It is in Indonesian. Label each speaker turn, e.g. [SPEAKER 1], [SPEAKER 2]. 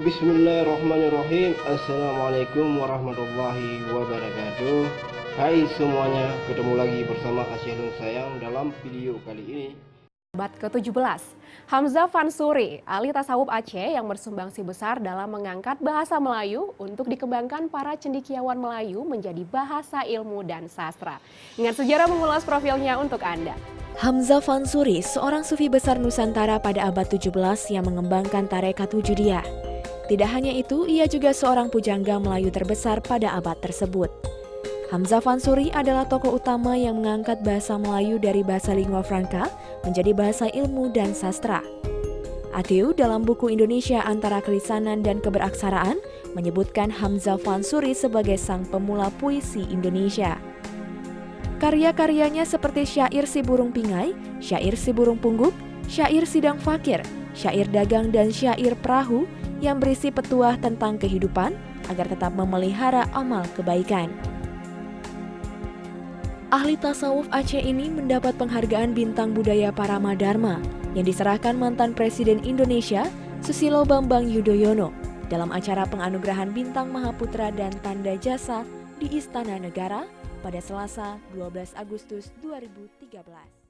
[SPEAKER 1] Bismillahirrahmanirrahim. Assalamualaikum warahmatullahi wabarakatuh. Hai semuanya, ketemu lagi bersama Asyadun Sayang dalam video kali ini.
[SPEAKER 2] Abad ke-17, Hamzah Fansuri, ahli tasawuf Aceh yang bersumbangsi besar dalam mengangkat bahasa Melayu untuk dikembangkan para cendekiawan Melayu menjadi bahasa ilmu dan sastra. Ingat sejarah mengulas profilnya untuk Anda.
[SPEAKER 3] Hamzah Fansuri, seorang sufi besar Nusantara pada abad 17 yang mengembangkan tarekat Wujudiyah. Tidak hanya itu, ia juga seorang pujangga Melayu terbesar pada abad tersebut. Hamzah Fansuri adalah tokoh utama yang mengangkat bahasa Melayu dari bahasa lingua franca menjadi bahasa ilmu dan sastra. Atiu dalam buku Indonesia Antara Kelisanan dan Keberaksaraan menyebutkan Hamzah Fansuri sebagai sang pemula puisi Indonesia. Karya-karyanya seperti syair Si Burung Pingai, syair Si Burung Pungguk, syair Sidang Fakir, syair Dagang dan syair Perahu yang berisi petuah tentang kehidupan agar tetap memelihara amal kebaikan. Ahli tasawuf Aceh ini mendapat penghargaan Bintang Budaya Paramadharma yang diserahkan mantan Presiden Indonesia Susilo Bambang Yudhoyono dalam acara penganugerahan Bintang Mahaputra dan Tanda Jasa di Istana Negara pada Selasa 12 Agustus 2013.